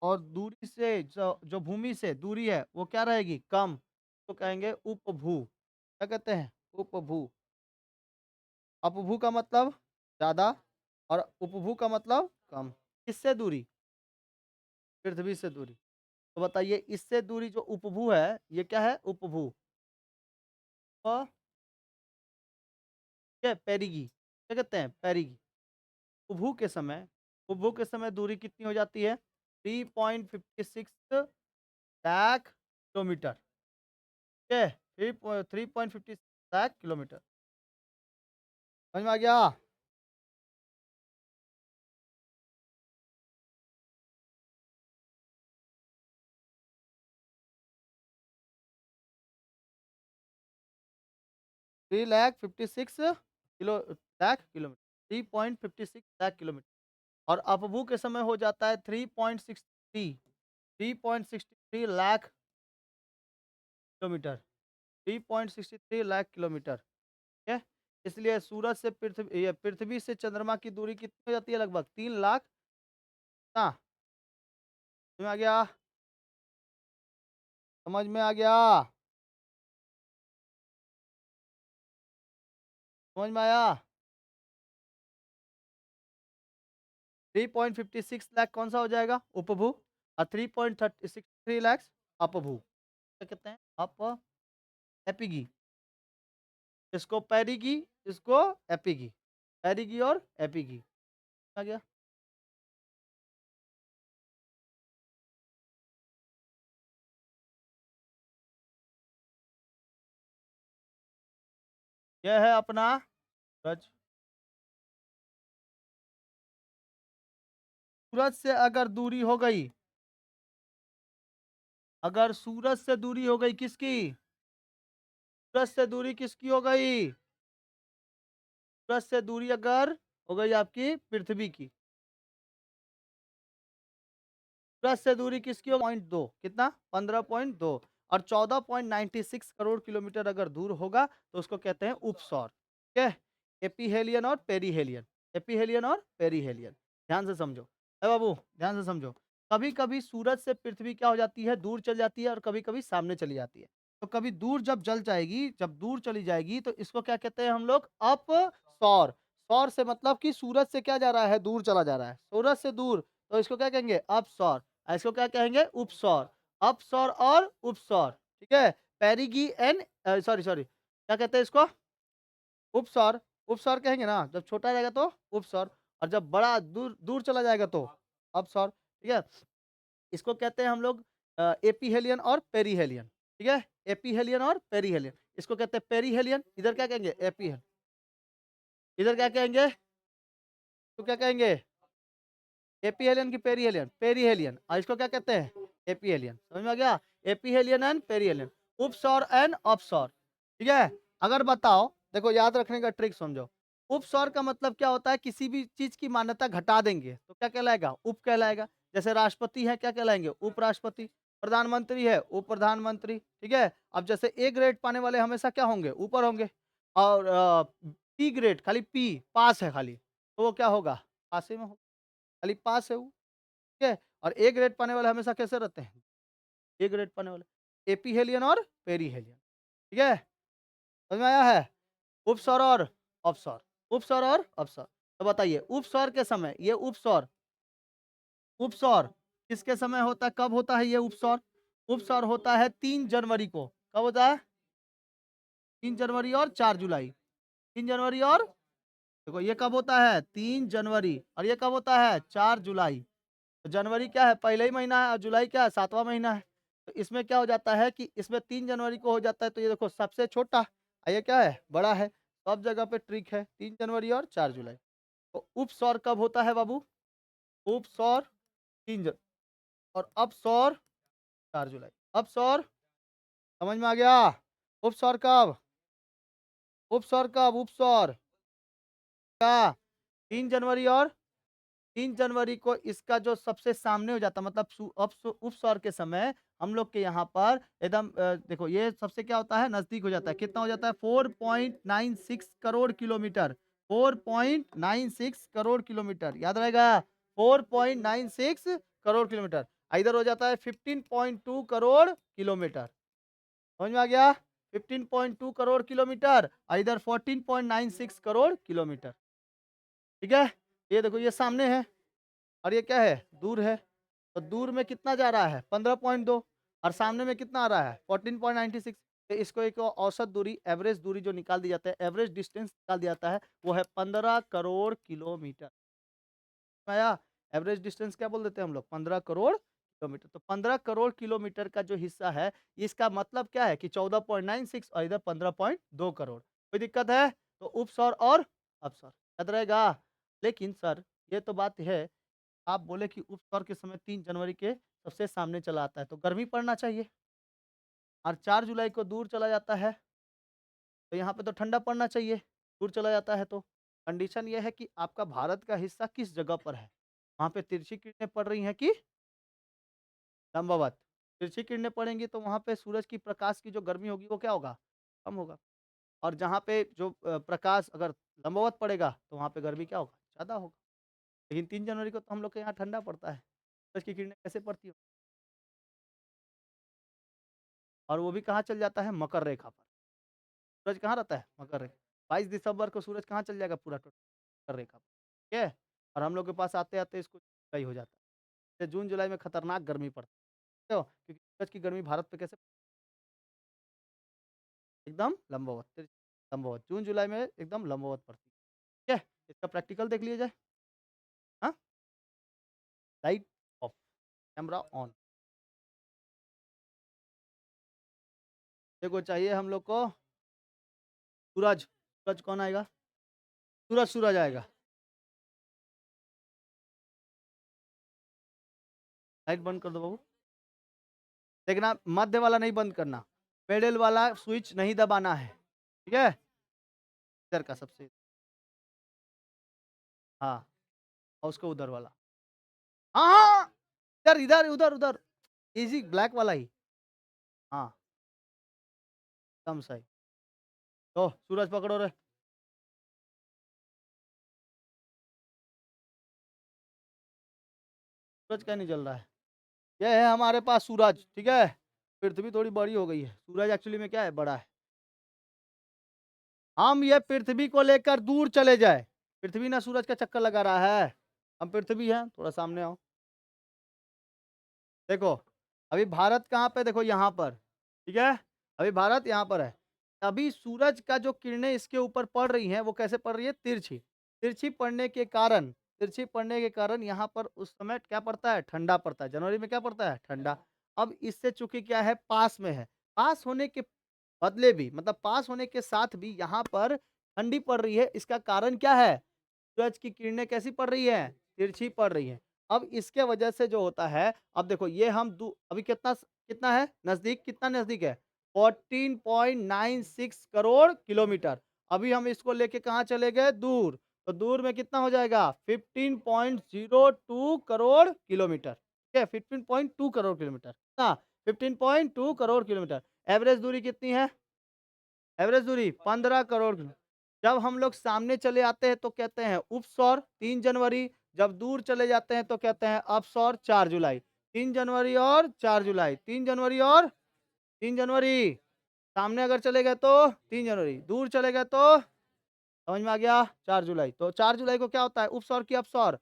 और दूरी से जो भूमि से दूरी है वो क्या रहेगी? कम। तो कहेंगे उपभू। क्या कहते हैं? उपभू। अपभू का मतलब ज्यादा और उपभू का मतलब कम। किससे दूरी? पृथ्वी से दूरी। तो बताइए इससे दूरी जो उपभू है ये क्या है? उपभू। तो क्या पेरिगी, क्या कहते हैं? पेरिगी। उपभू के समय, उपभू के समय दूरी कितनी हो जाती है? 3.56 लाख किलोमीटर। ठीक है, 3.56 लाख किलोमीटर। समझ में आ गया? 3,56 लाख किलोमीटर। और अपभू के समय हो जाता है 3.63 लाख किलोमीटर। ठीक है, इसलिए सूरज से पृथ्वी, ये पृथ्वी से चंद्रमा की दूरी कितनी हो जाती है? लगभग 3 लाख। हाँ, समझ में आ गया? समझ में आ गया? समझ में आया? 3.56 लाख कौन सा हो जाएगा? उपभू। और 3.63 लाख अपभू। क्या कहते हैं? एपिगी। इसको पेरिगी, इसको एपिगी। पेरिगी और एपिगी। आ गया? यह है अपना सूरज। सूरज से अगर दूरी हो गई, अगर सूरज से दूरी हो गई किसकी? सूरज से दूरी किसकी हो गई? सूरज से दूरी अगर हो गई आपकी पृथ्वी की। सूरज से दूरी किसकी हो? 0.2 कितना? 15.2। और 14.96 करोड़ किलोमीटर अगर दूर होगा तो उसको कहते हैं उपसौर। ठीक है? एपीहेलियन और पेरीहेलियन। एपीहेलियन और पेरीहेलियन। ध्यान से समझो। बाबू ध्यान से समझो। कभी कभी सूरज से पृथ्वी क्या हो जाती है? दूर चल जाती है और कभी कभी सामने चली जाती है। तो कभी दूर जब जल जाएगी, जब दूर चली जाएगी तो इसको क्या कहते हैं हम लोग? अपसौर। सौर से मतलब कि सूरज से क्या जा रहा है? दूर चला जा रहा है। सूरज से दूर, तो इसको क्या कहेंगे? अपसौर। इसको क्या कहेंगे? उपसौर। अपसौर और उपसौर। ठीक है? पेरिगी एंड सॉरी सॉरी क्या कहते हैं इसको? उपसौर। उपसौर कहेंगे ना, जब छोटा रहेगा तो उपसौर, और जब बड़ा दूर दूर चला जाएगा तो अपसौर। ठीक है? इसको कहते हैं हम लोग एपीहेलियन और पेरीहेलियन। ठीक है? एपीहेलियन और पेरीहेलियन। इसको कहते हैं पेरीहेलियन, इधर क्या कहेंगे? एपीहेलियन। इधर क्या कहेंगे? तो क्या कहेंगे? एपीहेलियन की पेरीहेलियन? पेरीहेलियन। और इसको क्या कहते हैं? एपीहेलियन। समझ में आ गया? एपीहेलियन एंड पेरीहेलियन। उपसौर एंड अपसौर। ठीक है? अगर बताओ, देखो याद रखने का ट्रिक समझो। उपसौर का मतलब क्या होता है? किसी भी चीज की मान्यता घटा देंगे तो क्या कहलाएगा? उप कहलाएगा। जैसे राष्ट्रपति है, क्या कहलाएंगे? उपराष्ट्रपति। प्रधानमंत्री है, उप प्रधानमंत्री। ठीक है? अब जैसे ए ग्रेड पाने वाले हमेशा क्या होंगे? ऊपर होंगे। और पी ग्रेड, खाली पी पास है खाली, तो वो क्या होगा? पास ही में होगा। खाली पास है वो। ठीक है? और ए ग्रेड पाने वाले हमेशा कैसे रहते हैं? ए ग्रेड पाने वाले एपीहेलियन और पेरीहेलियन। ठीक है? समझ में आया है? उपसौर और अपसौर। उपसौर और अपसौर। तो बताइए, उपसौर के समय ये उपसौर, उपसौर किसके समय होता है? कब होता है ये उपसौर? उपसौर होता है 3 जनवरी को। कब होता है? 3 जनवरी और 4 जुलाई। 3 जनवरी और, देखो ये कब होता है? 3 जनवरी। और ये कब होता है? 4 जुलाई। तो जनवरी क्या है? पहले ही महीना है, और जुलाई क्या है? 7वां महीना है। तो इसमें क्या हो जाता है कि इसमें 3 जनवरी को हो जाता है, तो ये देखो सबसे छोटा, और ये क्या है? बड़ा है। सब जगह पे ट्रिक है, 3 जनवरी और 4 जुलाई। तो उपसौर कब होता है बाबू? उपसौर 3 जन और अपसौर 4 जुलाई। अपसौर समझ में आ गया? उपसौर कब? उपसौर कब? उपसौर का 3 जनवरी और 3 जनवरी को इसका जो सबसे सामने हो जाता है, मतलब उपसौर के समय हम लोग के यहाँ पर एकदम देखो ये सबसे क्या होता है? नजदीक हो जाता है। कितना हो जाता है? 4.96 करोड़ किलोमीटर। 4.96 करोड़ किलोमीटर, याद रहेगा? 4.96 करोड़ किलोमीटर। इधर हो जाता है 15.2 करोड़ किलोमीटर। समझ में आ गया? 15.2 करोड़ किलोमीटर, और इधर 14.96 करोड़ किलोमीटर। ठीक है? ये देखो ये सामने है, और ये क्या है? दूर है। तो दूर में कितना जा रहा है? 15.2। और सामने में कितना आ रहा है? 14.96। तो इसको एक औसत दूरी, एवरेज दूरी जो निकाल दी जाता है, एवरेज डिस्टेंस निकाल दिया जाता है, वो है 15 करोड़ किलोमीटर। आया? एवरेज डिस्टेंस क्या बोल देते हैं हम लोग? 15 करोड़ किलोमीटर। तो 15 करोड़ किलोमीटर का जो हिस्सा है, इसका मतलब क्या है कि 14.96 और इधर 15.2 करोड़। कोई दिक्कत है? तो उपसौर और अपसौर याद रहेगा। लेकिन सर ये तो बात है, आप बोले कि उपसौर के समय 3 जनवरी के सबसे सामने चला आता है, तो गर्मी पड़ना चाहिए। और 4 जुलाई को दूर चला जाता है, तो यहाँ पे तो ठंडा पड़ना चाहिए। दूर चला जाता है तो कंडीशन ये है कि आपका भारत का हिस्सा किस जगह पर है? वहाँ पे तिरछी किरणें पड़ रही हैं कि लंबवत? तिरछी किरणें पड़ेंगी तो वहाँ पे सूरज की प्रकाश की जो गर्मी होगी वो क्या होगा? कम होगा। और जहाँ पे जो प्रकाश अगर लंबवत पड़ेगा तो वहाँ पे गर्मी क्या होगा? ज़्यादा होगा। लेकिन 3 जनवरी को तो हम लोग के यहाँ ठंडा पड़ता है। सूरज की किरणें कैसे पड़ती हो? और वो भी कहाँ चल जाता है? मकर रेखा पर। सूरज कहाँ रहता है? मकर रेखा। 22 दिसंबर को सूरज कहाँ चल जाएगा? पूरा टोटल मकर रेखा पर। ठीक है? और हम लोग के पास आते-आते इसको जुलाई हो जाता है। जून जुलाई में खतरनाक गर्मी पड़ती है, तो क्योंकि सूरज की गर्मी भारत पे कैसे एकदम लंबवत, लंबवत जून जुलाई में एकदम लंबवत पड़ती है। ठीक है? इसका प्रैक्टिकल देख लिया जाए। हाँ? Light of, camera on. देखो चाहिए हम लोग को सूरज, सूरज कौन आएगा? सूरज, सूरज आएगा। लाइट बंद कर दो बाबू। देखना मध्य वाला नहीं बंद करना, मिडल वाला स्विच नहीं दबाना है, ठीक है? इधर का सबसे, हाँ, और उसको उधर वाला। हाँ, हाँ, इधर, इधर, उधर, उधर, इजी ब्लैक वाला ही। हाँ, एकदम सही। तो सूरज पकड़ो रे। सूरज क्या नहीं जल रहा है? ये है हमारे पास सूरज, ठीक है? पृथ्वी थोड़ी बड़ी हो गई है, सूरज एक्चुअली में क्या है, बड़ा है। हम ये पृथ्वी को लेकर दूर चले जाए, पृथ्वी ना सूरज का चक्कर लगा रहा है, हम पृथ्वी हैं, थोड़ा सामने आओ। देखो, अभी भारत कहाँ पे, देखो यहाँ पर, ठीक है? अभी भारत यहाँ पर है। अभी सूरज का जो किरणें इसके ऊपर पड़ रही हैं, वो कैसे पड़ रही है? तिरछी। तिरछी पड़ने के कारण, तिरछी पड़ने के कारण यहाँ पर उस समय क्या पड़ता है? ठंडा पड़ता है। जनवरी में क्या पड़ता है? ठंडा। अब इससे चूँकि क्या है, पास में है, पास होने के बदले भी, मतलब पास होने के साथ भी यहाँ पर ठंडी पड़ रही है। इसका कारण क्या है? सूरज की किरणें कैसी पड़ रही है? तिरछी पड़ रही है। अब इसके वजह से जो होता है, अब देखो ये हम अभी कितना कितना है नजदीक, कितना नजदीक है? 14.96 करोड़ किलोमीटर। अभी हम इसको लेके कहाँ चले गए? दूर। तो दूर में कितना हो जाएगा? 15.02 करोड़ किलोमीटर, ठीक है? 15.2 करोड़ किलोमीटर, हाँ, 15.2 करोड़ किलोमीटर। एवरेज दूरी कितनी है? एवरेज दूरी 15 करोड़ किलो। जब हम लोग सामने चले आते हैं तो कहते हैं उपसौर 3 जनवरी, जब दूर चले जाते हैं तो कहते हैं अपसौर 4 जुलाई। 3 जनवरी और 4 जुलाई, 3 जनवरी और 3 जनवरी। सामने अगर चले गए तो 3 जनवरी, दूर चले गए तो समझ में आ गया 4 जुलाई। तो 4 जुलाई को क्या होता है? उपसौर की अपसौर?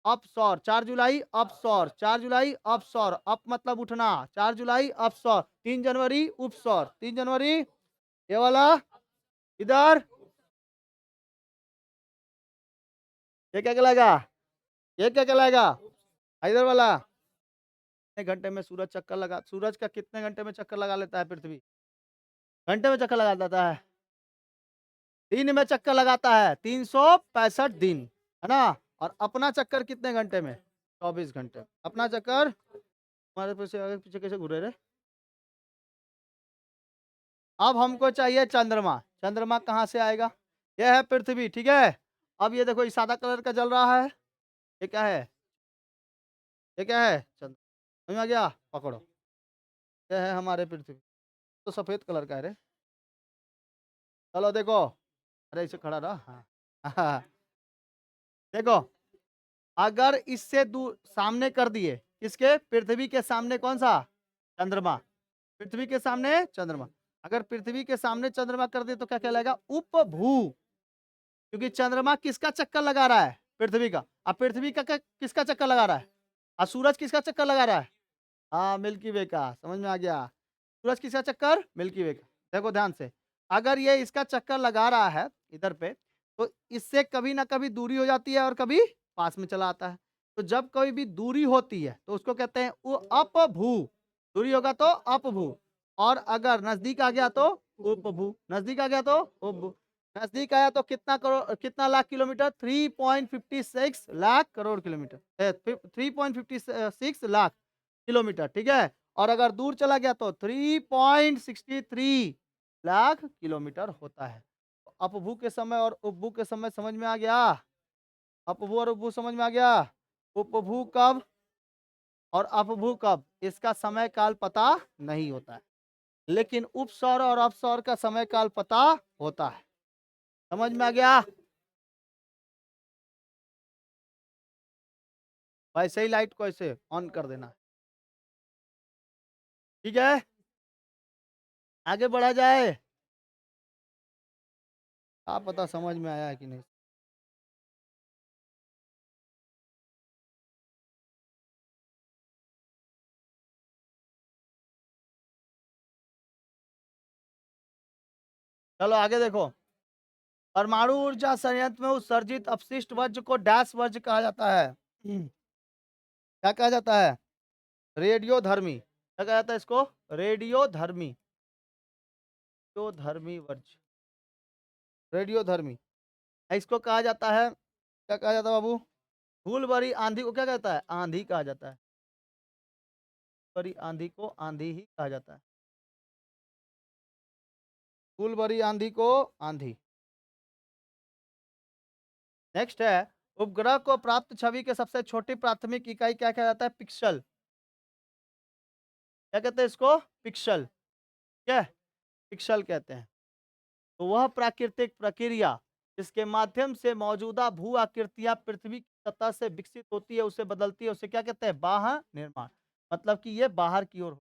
अपसौर। 4 जुलाई अपसौर, 4 जुलाई अपसौर, अप मतलब उठना, 4 जुलाई अपसौर, 3 जनवरी उपसौर, 3 जनवरी ये वाला इधर, ये क्या कहलाएगा? ये क्या कहलाएगा? इधर वाला। कितने घंटे में सूरज चक्कर लगा, सूरज का कितने घंटे में चक्कर लगा लेता है पृथ्वी? घंटे में चक्कर लगा देता है? दिन में चक्कर लगाता है 365 दिन, है ना? और अपना चक्कर कितने घंटे में? 24 घंटे। अपना चक्कर हमारे पीछे आगे पीछे कैसे घूरे रे? अब हमको चाहिए चंद्रमा। चंद्रमा कहाँ से आएगा? यह है पृथ्वी, ठीक है? अब ये देखो, ये सादा कलर का जल रहा है, ये क्या है? ये क्या है? चंद्र। समझ में आ गया? पकड़ो, ये है हमारे पृथ्वी। तो सफेद कलर का है रे। चलो देखो, अरे इसे खड़ा रहा, हाँ। देखो, अगर इससे दूर सामने कर दिए, किसके? पृथ्वी के सामने कौन सा? चंद्रमा। पृथ्वी के सामने चंद्रमा। अगर पृथ्वी के सामने चंद्रमा कर दिए तो क्या कहलाएगा? उपभू। क्योंकि चंद्रमा किसका चक्कर लगा रहा है? पृथ्वी का। अब पृथ्वी का किसका चक्कर लगा रहा है? और सूरज किसका चक्कर लगा रहा है? हाँ, मिल्की वे का। समझ में आ गया? सूरज किसका चक्कर? मिल्की वे का। देखो ध्यान से, अगर ये इसका चक्कर लगा रहा है इधर पे, तो इससे कभी ना कभी दूरी हो जाती है और कभी पास में चला आता है। तो जब कभी भी दूरी होती है तो उसको कहते हैं अपभू। दूरी होगा तो अपभू, और अगर नजदीक आ गया तो उपभू। नजदीक आ गया तो उपभू। नजदीक आया तो कितना करोड़, कितना lakh kilometre? 3.56 lakh crore kilometre, 3.56 lakh kilometre, ठीक है? और अगर दूर चला गया तो 3.63 लाख किलोमीटर होता है। तो अपभू के समय और उपभू के समय समझ में आ गया? अपभू और उपभू समझ में आ गया? उपभू कब और अपभू कब, इसका समय काल पता नहीं होता है, लेकिन उपसौर और अपसौर का समय काल पता होता है। समझ में आ गया? वैसे ही लाइट को ऐसे ऑन कर देना है, ठीक है? आगे बढ़ा जाए। आप पता समझ में आया है कि नहीं? चलो आगे देखो। परमाणु ऊर्जा संयंत्र में उत्सर्जित अपशिष्ट वर्ज्य को डैश वर्ज्य कहा जाता है। क्या कहा जाता है? रेडियोधर्मी। क्या कहा जाता है इसको? रेडियोधर्मी। जो धर्मी वर्ज्य, रेडियोधर्मी। इसको कहा जाता है, क्या कहा जाता है बाबू? धूल भरी आंधी को क्या कहता है? आंधी कहा जाता है। भरी आंधी को आंधी ही कहा जाता है। धूल भरी आंधी को आंधी। नेक्स्ट है, उपग्रह को प्राप्त छवि के सबसे छोटी प्राथमिक इकाई क्या कहा जाता है? पिक्सल। क्या कहते हैं इसको? पिक्सल। क्या? पिक्सल कहते हैं। तो वह प्राकृतिक प्रक्रिया जिसके माध्यम से मौजूदा भू आकृतियां पृथ्वी की सतह से विकसित होती है, उसे बदलती है, उसे क्या कहते हैं? बाह्य निर्माण। मतलब कि ये बाहर की ओर।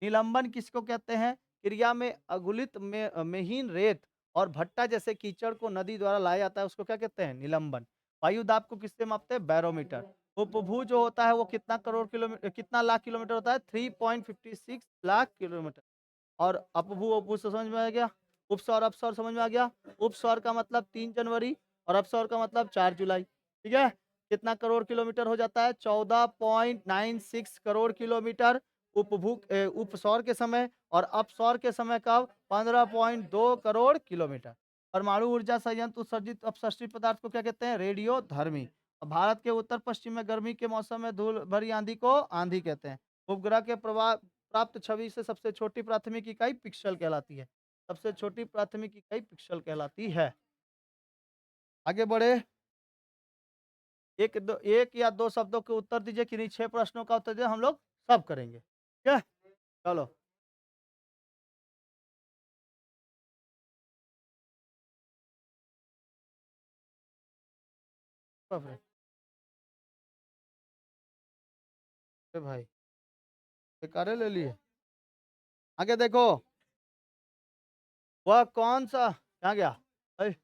निलंबन किसको कहते हैं? क्रिया में अगुलित में महीन रेत और भट्टा जैसे कीचड़ को नदी द्वारा लाया जाता है, उसको क्या कहते हैं? निलंबन। वायु दाब को किससे मापते हैं? बैरोमीटर। उपभू जो होता है वो कितना करोड़ किलोमीटर, कितना लाख किलोमीटर होता है? 3.56 लाख किलोमीटर। और अपभू अपभू से समझ में आ गया। उपसौर अपसौर समझ में आ गया। उपसौर का मतलब 3 जनवरी और अपसौर का मतलब 4 जुलाई। ठीक है। कितना करोड़ किलोमीटर हो जाता है? 14.96 करोड़ किलोमीटर उपसौर के समय, और अपसौर के समय कब? 15.2 करोड़ किलोमीटर। परमाणु ऊर्जा संयंत्र उत्सर्जित अपशिष्ट पदार्थ को क्या कहते हैं? रेडियोधर्मी। और भारत के उत्तर पश्चिम में गर्मी के मौसम में धूल भरी आंधी को आंधी कहते हैं। उपग्रह के प्रभाव प्राप्त छवि से सबसे छोटी प्राथमिक इकाई पिक्सल कहलाती है। सबसे छोटी प्राथमिक इकाई पिक्सल कहलाती है। आगे बढ़े। एक या दो शब्दों के उत्तर दीजिए, किन्हीं 6 प्रश्नों का उत्तर दीजिए, हम लोग सब करेंगे। ठीक है, चलो। बाप रे, अरे भाई बेकारे ले लिए। आगे देखो। वह कौन सा, कहाँ गया? अरे,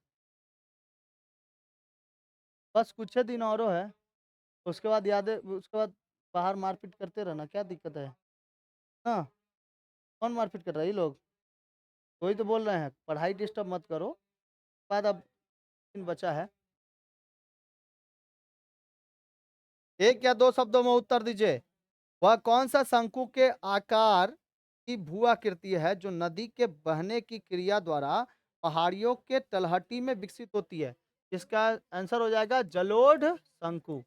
बस कुछ ही दिन और है, उसके बाद याद है, उसके बाद बाहर मारपीट करते रहना, क्या दिक्कत है? हाँ। कौन मारपीट कर रहा है? ये लोग। वही तो बोल रहे हैं, पढ़ाई डिस्टर्ब मत करो। बाद अब दिन बचा है। एक या दो शब्दों में उत्तर दीजिए। वह कौन सा शंकु के आकार की भू आकृति है जो नदी के बहने की क्रिया द्वारा पहाड़ियों के तलहटी में विकसित होती है? इसका आंसर हो जाएगा जलोढ़ शंकु।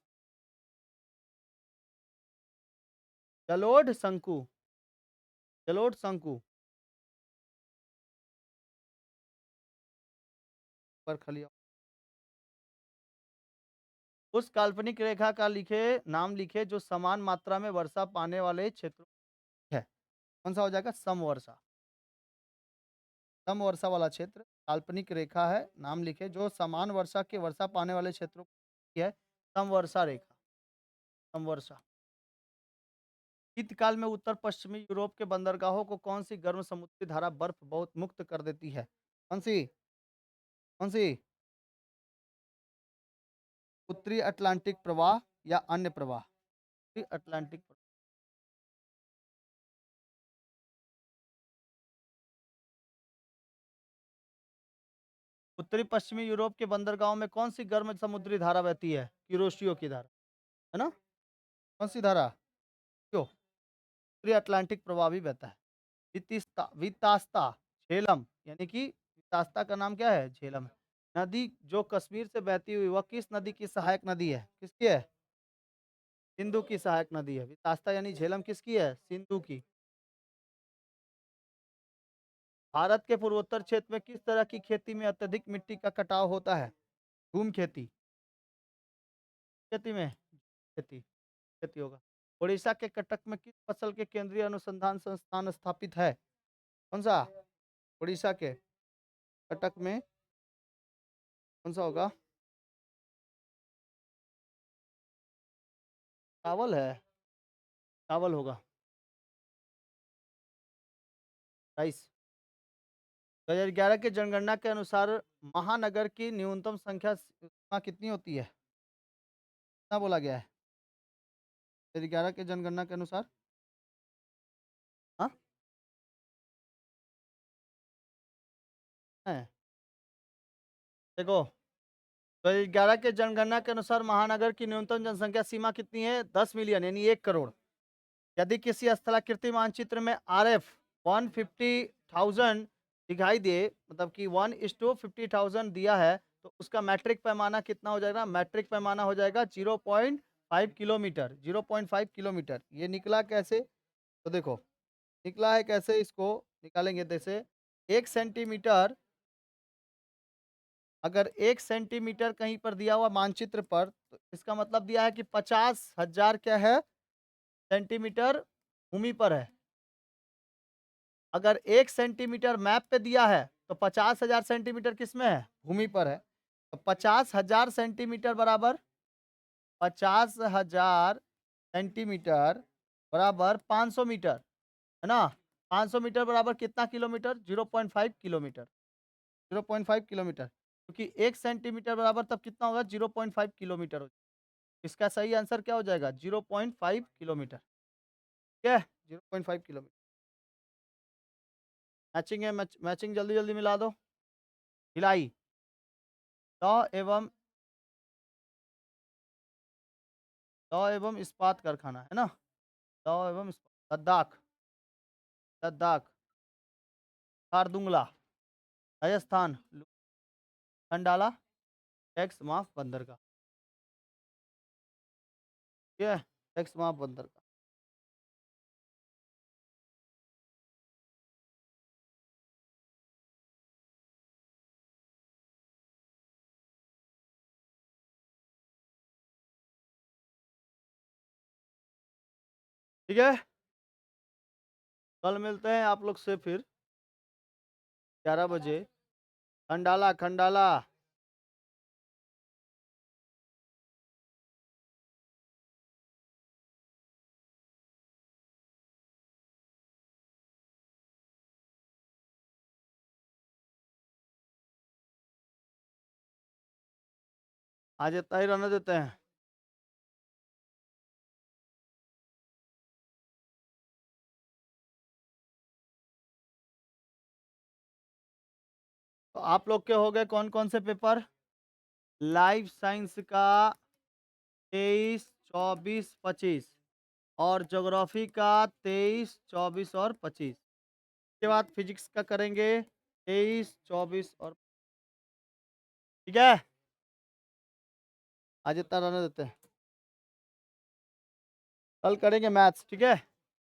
जलोढ़ शंकु। जलोढ़ शंकु। पर खलिया। उस काल्पनिक रेखा का लिखे, नाम लिखे जो समान मात्रा में वर्षा पाने वाले क्षेत्रों है। कौन सा हो जाएगा? समवर्षा। समवर्षा वाला क्षेत्र काल्पनिक रेखा है, नाम लिखे जो समान वर्षा के वर्षा पाने वाले क्षेत्रों की है। समवर्षा रेखा। समवर्षा। शीतकाल में उत्तर पश्चिमी यूरोप के बंदरगाहों को कौन सी गर्म समुद्री धारा बर्फ बहुत मुक्त कर देती है? कौन सी? कौन सी? उत्तरी अटलांटिक प्रवाह या अन्य प्रवाह? उत्तरी अटलांटिक प्रवाह। उत्तरी पश्चिमी यूरोप के बंदरगाहों में कौन सी गर्म समुद्री धारा बहती है? किरोशियो की धारा। है ना? कौन सी धारा? क्यों? उत्तरी अटलांटिक प्रवाह भी बहता है। वितिस्ता वितास्ता झेलम, यानी कि वितास्ता का नाम क्या है? झेलम है। नदी जो कश्मीर से बहती हुई, वह किस नदी की सहायक नदी है? किसकी है? सिंधु की सहायक नदी है। वितास्ता यानी झेलम किसकी है? सिंधु की। भारत के पूर्वोत्तर क्षेत्र में किस तरह की खेती में अत्यधिक मिट्टी का कटाव होता है? धूम खेती। खेती में खेती खेती होगा। उड़ीसा के कटक में किस फसल के केंद्रीय अनुसंधान संस्थान स्थापित है? कौन सा? उड़ीसा के कटक में कौन सा होगा? चावल है। चावल होगा। राइस। 2011 की जनगणना के अनुसार महानगर की न्यूनतम संख्या सीमा कितनी होती है? कितना बोला गया है? 2011 के जनगणना के अनुसार। हाँ, है। देखो, तो 11 के जनगणना के अनुसार महानगर की न्यूनतम जनसंख्या सीमा कितनी है? 10 मिलियन यानी 1 करोड़। यदि किसी स्थलाकृति मानचित्र में आरएफ 150,000 दिखाई दे, मतलब कि 1:50,000 दिया है, तो उसका मैट्रिक पैमाना कितना हो जाएगा? मैट्रिक पैमाना हो जाएगा 0.5 किलोमीटर। 0.5 किलोमीटर ये निकला कैसे? तो देखो, निकला है कैसे, इसको निकालेंगे। जैसे 1 सेंटीमीटर, अगर 1 सेंटीमीटर कहीं पर दिया हुआ मानचित्र पर, तो इसका मतलब दिया है कि 50,000 क्या है? सेंटीमीटर भूमि पर है। अगर 1 सेंटीमीटर मैप पे दिया है, तो 50,000 सेंटीमीटर किसमें है? भूमि पर है। तो 50,000 सेंटीमीटर बराबर 50,000 सेंटीमीटर बराबर 500 मीटर, है ना? 500 मीटर बराबर कितना किलोमीटर? 0.5 किलोमीटर। 0.5 किलोमीटर, क्योंकि 1 सेंटीमीटर बराबर तब कितना होगा? 0.5 किलोमीटर हो। इसका सही आंसर क्या हो जाएगा? 0.5 किलोमीटर। ठीक है? 0.5 किलोमीटर। मैचिंग है, मैचिंग जल्दी-जल्दी मिला दो। भिलाई, एवं लौह एवं इस्पात कारखाना, है ना? लौह एवं इस्पात, लद्दाख, लद्दाख, खारदुंगला, राजस्थान, खंडाला, टैक्स माफ बंदरगाह। ठीक है? टैक्स माफ बंदरगाह। ठीक है? कल मिलते हैं आप लोग से फिर 11 बजे। खंडाला, खंडाला। आज इतना ही रहने देते हैं। तो आप लोग के हो गए कौन-कौन से पेपर? लाइफ साइंस का 23, 24, 25 और ज्योग्राफी का 23, 24 और 25। उसके बाद फिजिक्स का करेंगे 23, 24 और ठीक है? आज इतना रहने देते हैं। कल करेंगे मैथ्स, ठीक है?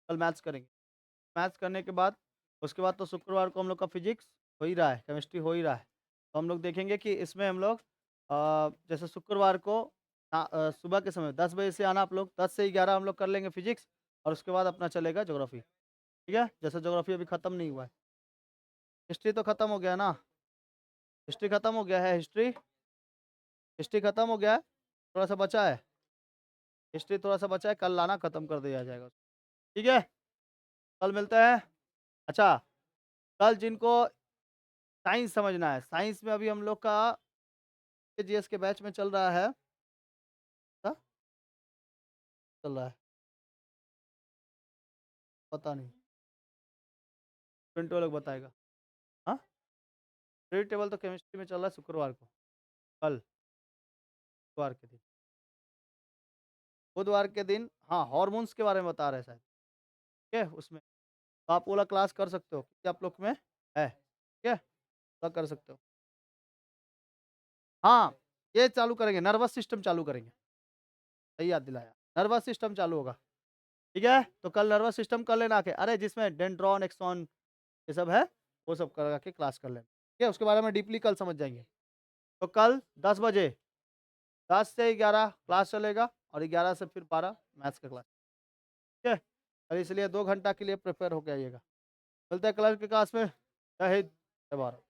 कल मैथ्स करेंगे। मैथ्स करने के बाद उसके बाद तो शुक्रवार को हम लोग का फिजिक्स हो ही रहा है, केमिस्ट्री हो ही रहा है। तो हम लोग देखेंगे कि इसमें हम लोग जैसे शुक्रवार को सुबह के समय 10 बजे से आना आप लोग, 10 से 11 हम लोग कर लेंगे फिजिक्स और उसके बाद अपना चलेगा ज्योग्राफी। ठीक है? जैसे ज्योग्राफी अभी खत्म नहीं हुआ है। हिस्ट्री तो खत्म हो गया ना? हिस्ट्री खत्म हो गया है, हिस्ट्री? हिस्ट्री खत्म हो गया है? थोड़ा सा बचा है? हिस्ट्री थोड़ा सा बचा है, कल लाना, खत्म कर दिया जाएगा। ठीक है? कल मिलते हैं। अच्छा, कल जिनको साइंस समझना है, साइंस में अभी हम लोग का जीएस के बैच में चल रहा है। हाँ, चल रहा है, पता नहीं, पिंटू लोग बताएगा। हाँ, पीरियड टेबल तो केमिस्ट्री में चल रहा है शुक्रवार को, कल बुधवार के दिन। बुधवार के दिन हाँ, हार्मोन्स के बारे में बता रहे हैं शायद। ठीक है? उसमें तो आप वो वाला क्लास कर सकते हो, क्योंकि आप लोग में है। ठीक है? तो कर सकते हो। हाँ, ये चालू करेंगे, नर्वस सिस्टम चालू करेंगे। सही याद दिलाया, नर्वस सिस्टम चालू होगा। ठीक है? तो कल नर्वस सिस्टम कर लेना के, अरे जिसमें डेंड्रॉन, एक्सॉन ये सब है, वो सब करा के क्लास कर लेना। ठीक है? उसके बारे में डीपली कल समझ जाएँगे। तो कल 10 बजे, 10 से 11 क्लास चलेगा और 11 से फिर 12 मैथ्स का क्लास। ठीक है? और इसलिए 2 घंटा के लिए प्रिपेयर होके आइएगा। मिलते हैं कल की क्लास में। जय हिंद, जय भारत।